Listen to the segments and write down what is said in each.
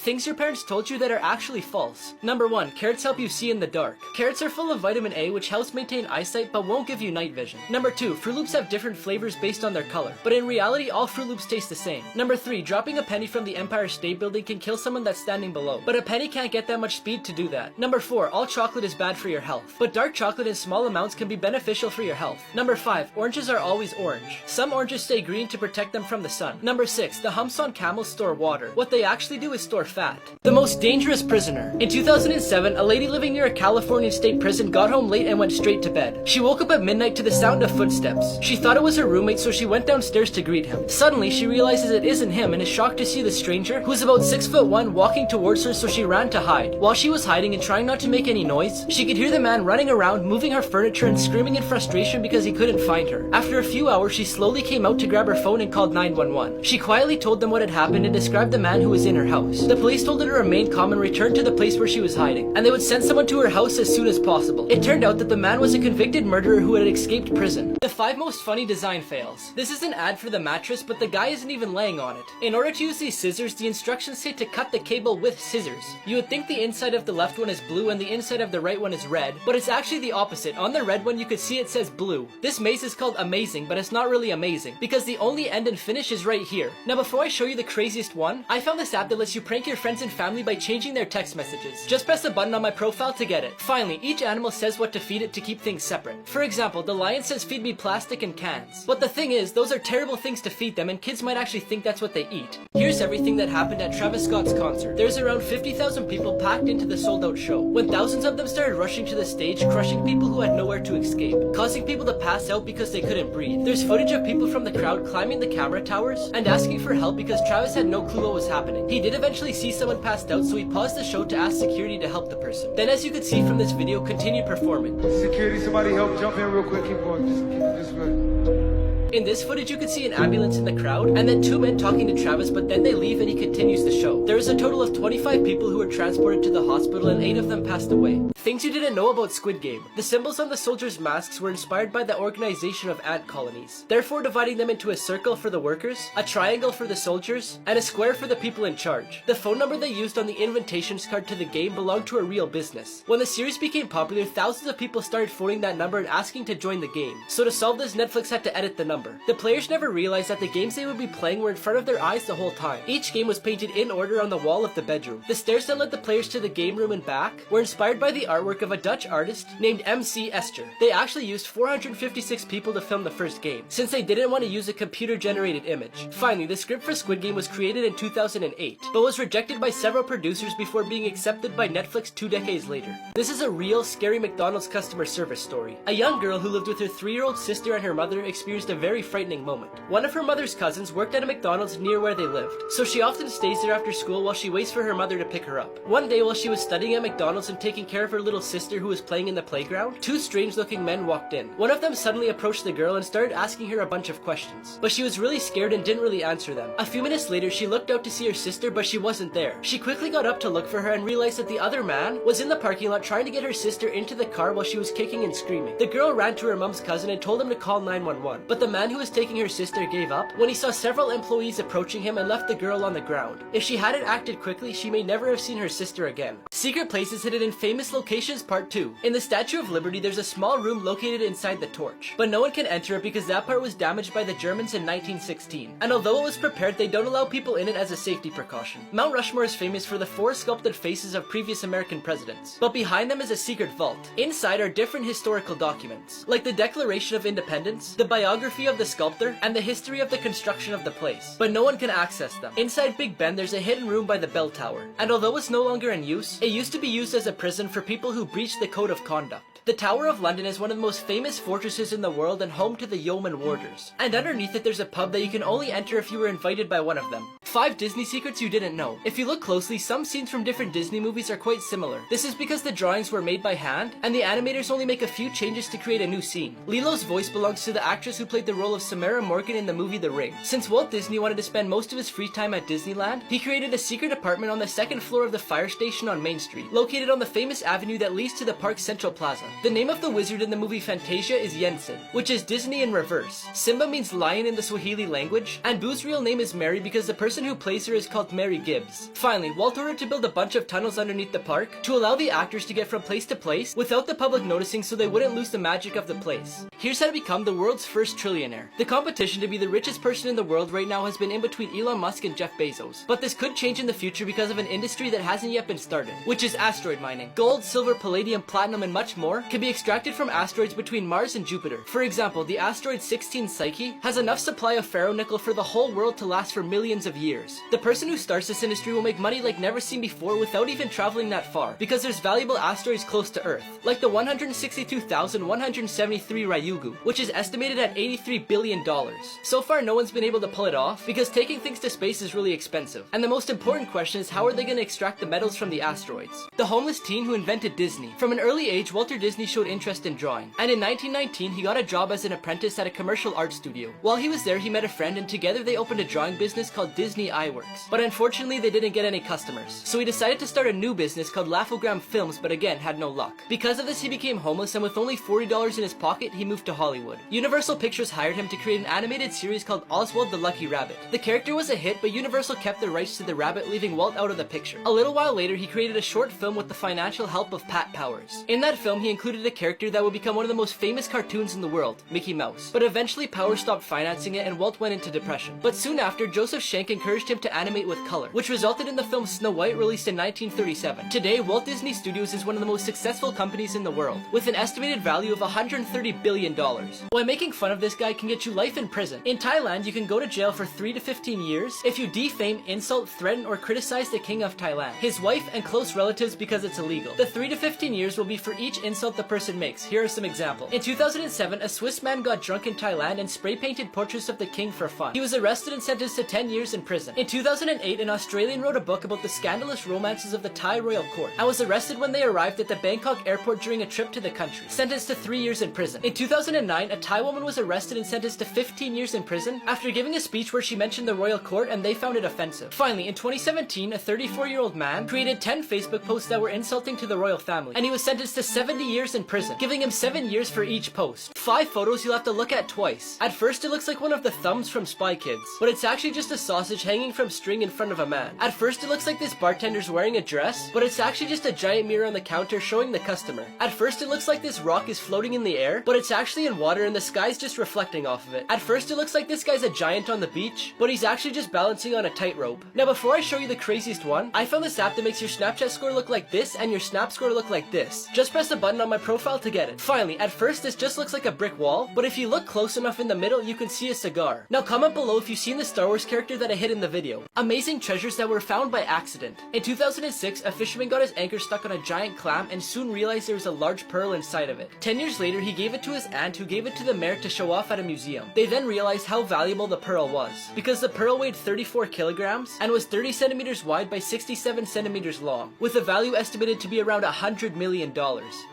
Things your parents told you that are actually false. Number 1. Carrots help you see in the dark. Carrots are full of vitamin A, which helps maintain eyesight but won't give you night vision. Number 2. Fruit Loops have different flavors based on their color, but in reality all Fruit Loops taste the same. Number 3. Dropping a penny from the Empire State Building can kill someone that's standing below, but a penny can't get that much speed to do that. Number 4. All chocolate is bad for your health, but dark chocolate in small amounts can be beneficial for your health. Number 5. Oranges are always orange. Some oranges stay green to protect them from the sun. Number 6. The humps on camels store water. What they actually do is store fat. The most dangerous prisoner. In 2007, a lady living near a California state prison got home late and went straight to bed. She woke up at midnight to the sound of footsteps. She thought it was her roommate, so she went downstairs to greet him. Suddenly, she realizes it isn't him and is shocked to see the stranger, who's about 6'1", walking towards her, so she ran to hide. While she was hiding and trying not to make any noise, she could hear the man running around, moving her furniture and screaming in frustration because he couldn't find her. After a few hours, she slowly came out to grab her phone and called 911. She quietly told them what had happened and described the man who was in her house. The police told her to remain calm and return to the place where she was hiding, and they would send someone to her house as soon as possible. It turned out that the man was a convicted murderer who had escaped prison. The 5 most funny design fails. This is an ad for the mattress, but the guy isn't even laying on it. In order to use these scissors, the instructions say to cut the cable with scissors. You would think the inside of the left one is blue and the inside of the right one is red, but it's actually the opposite. On the red one you could see it says blue. This maze is called amazing, but it's not really amazing, because the only end and finish is right here. Now before I show you the craziest one, I found this app that lets you prank your friends and family by changing their text messages. Just press a button on my profile to get it. Finally, each animal says what to feed it to keep things separate. For example, the lion says feed me plastic and cans. But the thing is, those are terrible things to feed them and kids might actually think that's what they eat. Here's everything that happened at Travis Scott's concert. There's around 50,000 people packed into the sold-out show, when thousands of them started rushing to the stage, crushing people who had nowhere to escape, causing people to pass out because they couldn't breathe. There's footage of people from the crowd climbing the camera towers and asking for help because Travis had no clue what was happening. He did eventually see someone passed out, so he paused the show to ask security to help the person. Then, as you could see from this video, continued performing. Security, somebody help, jump in real quick, keep going, just keep it this way. In this footage, you could see an ambulance in the crowd, and then 2 men talking to Travis, but then they leave and he continues the show. There is a total of 25 people who were transported to the hospital and 8 of them passed away. Things you didn't know about Squid Game. The symbols on the soldiers' masks were inspired by the organization of ant colonies, therefore dividing them into a circle for the workers, a triangle for the soldiers, and a square for the people in charge. The phone number they used on the invitations card to the game belonged to a real business. When the series became popular, thousands of people started phoning that number and asking to join the game. So to solve this, Netflix had to edit the number. The players never realized that the games they would be playing were in front of their eyes the whole time. Each game was painted in order on the wall of the bedroom. The stairs that led the players to the game room and back were inspired by the artwork of a Dutch artist named MC Escher. They actually used 456 people to film the first game, since they didn't want to use a computer-generated image. Finally, the script for Squid Game was created in 2008, but was rejected by several producers before being accepted by Netflix 2 decades later. This is a real, scary McDonald's customer service story. A young girl who lived with her 3-year-old sister and her mother experienced a very frightening moment. One of her mother's cousins worked at a McDonald's near where they lived, so she often stays there after school while she waits for her mother to pick her up. One day while she was studying at McDonald's and taking care of her little sister who was playing in the playground, 2 strange-looking men walked in. One of them suddenly approached the girl and started asking her a bunch of questions, but she was really scared and didn't really answer them. A few minutes later, she looked out to see her sister, but she wasn't there. She quickly got up to look for her and realized that the other man was in the parking lot trying to get her sister into the car while she was kicking and screaming. The girl ran to her mom's cousin and told him to call 911, but the man who was taking her sister gave up when he saw several employees approaching him and left the girl on the ground. If she hadn't acted quickly, she may never have seen her sister again. Secret places hidden in famous locations part 2. In the Statue of Liberty, there's a small room located inside the torch, but no one can enter it because that part was damaged by the Germans in 1916. And although it was prepared, they don't allow people in it as a safety precaution. Mount Rushmore is famous for the 4 sculpted faces of previous American presidents, but behind them is a secret vault. Inside are different historical documents, like the Declaration of Independence, the biography of the sculptor, and the history of the construction of the place, but no one can access them. Inside Big Ben, there's a hidden room by the bell tower, and although it's no longer in use, it used to be used as a prison for people who breached the code of conduct. The Tower of London is one of the most famous fortresses in the world and home to the yeoman warders. And underneath it there's a pub that you can only enter if you were invited by one of them. 5 Disney secrets you didn't know. If you look closely, some scenes from different Disney movies are quite similar. This is because the drawings were made by hand, and the animators only make a few changes to create a new scene. Lilo's voice belongs to the actress who played the role of Samara Morgan in the movie The Ring. Since Walt Disney wanted to spend most of his free time at Disneyland, he created a secret apartment on the 2nd floor of the fire station on Main Street, located on the famous avenue that leads to the park's Central Plaza. The name of the wizard in the movie Fantasia is Jensen, which is Disney in reverse. Simba means lion in the Swahili language, and Boo's real name is Mary because the person who plays her is called Mary Gibbs. Finally, Walt ordered to build a bunch of tunnels underneath the park to allow the actors to get from place to place without the public noticing so they wouldn't lose the magic of the place. Here's how to become the world's first trillionaire. The competition to be the richest person in the world right now has been in between Elon Musk and Jeff Bezos, but this could change in the future because of an industry that hasn't yet been started, which is asteroid mining. Gold, silver, palladium, platinum, and much more can be extracted from asteroids between Mars and Jupiter. For example, the asteroid 16 Psyche has enough supply of ferronickel for the whole world to last for millions of years. The person who starts this industry will make money like never seen before without even traveling that far, because there's valuable asteroids close to Earth, like the 162,173 Ryugu, which is estimated at $83 billion. So far, no one's been able to pull it off because taking things to space is really expensive. And the most important question is, how are they going to extract the metals from the asteroids? The homeless teen who invented Disney. From an early age, Walter Disney showed interest in drawing, and in 1919 he got a job as an apprentice at a commercial art studio. While he was there, he met a friend, and together they opened a drawing business called Disney Eyeworks. But unfortunately, they didn't get any customers, so he decided to start a new business called Laugh-O-Gram Films, but again had no luck. Because of this, he became homeless, and with only $40 in his pocket, he moved to Hollywood. Universal Pictures hired him to create an animated series called Oswald the Lucky Rabbit. The character was a hit, but Universal kept the rights to the rabbit, leaving Walt out of the picture. A little while later, he created a short film with the financial help of Pat Powers. In that film, he included a character that would become one of the most famous cartoons in the world, Mickey Mouse. But eventually, Powers stopped financing it, and Walt went into depression. But soon after, Joseph Schenck encouraged him to animate with color, which resulted in the film Snow White, released in 1937. Today, Walt Disney Studios is one of the most successful companies in the world, with an estimated value of $130 billion. While making fun of this guy can get you life in prison. In Thailand, you can go to jail for 3 to 15 years if you defame, insult, threaten, or criticize the king of Thailand, his wife, and close relatives because it's illegal. The 3 to 15 years will be for each insult the person makes. Here are some examples. In 2007, a Swiss man got drunk in Thailand and spray painted portraits of the king for fun. He was arrested and sentenced to 10 years in prison. In 2008, an Australian wrote a book about the scandalous romances of the Thai royal court and was arrested when they arrived at the Bangkok airport during a trip to the country, sentenced to 3 years in prison. In 2009, a Thai woman was arrested and sentenced to 15 years in prison after giving a speech where she mentioned the royal court and they found it offensive. Finally, in 2017, a 34-year-old man created 10 Facebook posts that were insulting to the royal family, and he was sentenced to 70 years in prison, giving him 7 years for each post. 5 photos you'll have to look at twice. At first, it looks like one of the thumbs from Spy Kids, but it's actually just a sausage hanging from string in front of a man. At first, it looks like this bartender's wearing a dress, but it's actually just a giant mirror on the counter showing the customer. At first, it looks like this rock is floating in the air, but it's actually in water and the sky's just reflecting off of it. At first, it looks like this guy's a giant on the beach, but he's actually just balancing on a tightrope. Now, before I show you the craziest one, I found this app that makes your Snapchat score look like this and your Snap score look like this. Just press the button on my profile to get it. Finally, at first, this just looks like a brick wall, but if you look close enough in the middle, you can see a cigar. Now, comment below if you've seen the Star Wars character that I hid in the video. Amazing treasures that were found by accident. In 2006, a fisherman got his anchor stuck on a giant clam and soon realized there was a large pearl inside of it. 10 years later, he gave it to his aunt, who gave it to the mayor to show off at a museum. They then realized how valuable the pearl was, because the pearl weighed 34 kilograms and was 30 centimeters wide by 67 centimeters long, with a value estimated to be around $100 million.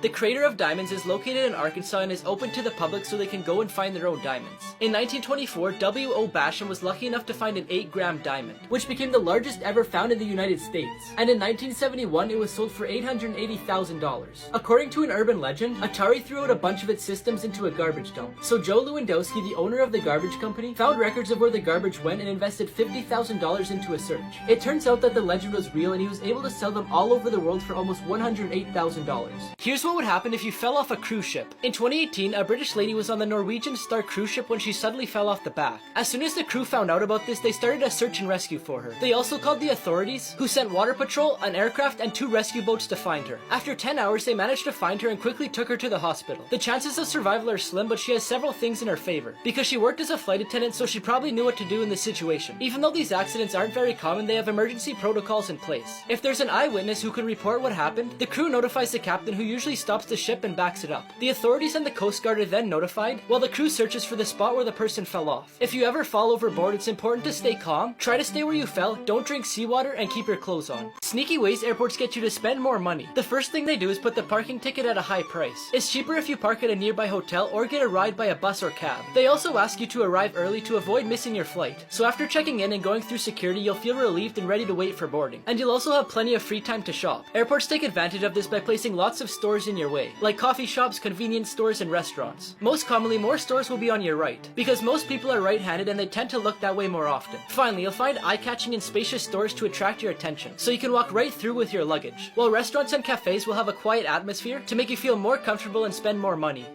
The crater of diamonds is located in Arkansas and is open to the public so they can go and find their own diamonds. In 1924, W.O. Basham was lucky enough to find an 8-gram diamond, which became the largest ever found in the United States, and in 1971 it was sold for $880,000. According to an urban legend, Atari threw out a bunch of its systems into a garbage dump, so Joe Lewandowski, the owner of the garbage company, found records of where the garbage went and invested $50,000 into a search. It turns out that the legend was real and he was able to sell them all over the world for almost $108,000. Here's what would happen if you fell off a cruise ship. In 2018, a British lady was on the Norwegian Star cruise ship when she suddenly fell off the back. As soon as the crew found out about this, they started a search and rescue for her. They also called the authorities, who sent water patrol, an aircraft, and 2 rescue boats to find her. After 10 hours, they managed to find her and quickly took her to the hospital. The chances of survival are slim, but she has several things in her favor. Because she worked as a flight attendant, so she probably knew what to do in this situation. Even though these accidents aren't very common, they have emergency protocols in place. If there's an eyewitness who can report what happened, the crew notifies the captain, who usually stops the ship and backs it up. The authorities and the Coast Guard are then notified, while the crew searches for the spot where the person fell off. If you ever fall overboard, it's important to stay calm, try to stay where you fell, don't drink seawater, and keep your clothes on. Sneaky ways airports get you to spend more money. The first thing they do is put the parking ticket at a high price. It's cheaper if you park at a nearby hotel or get a ride by a bus or cab. They also ask you to arrive early to avoid missing your flight. So after checking in and going through security, you'll feel relieved and ready to wait for boarding. And you'll also have plenty of free time to shop. Airports take advantage of this by placing lots of stores in your your way, like coffee shops, convenience stores, and restaurants. Most commonly, more stores will be on your right, because most people are right-handed and they tend to look that way more often. Finally, you'll find eye-catching and spacious stores to attract your attention, so you can walk right through with your luggage, while restaurants and cafes will have a quiet atmosphere to make you feel more comfortable and spend more money.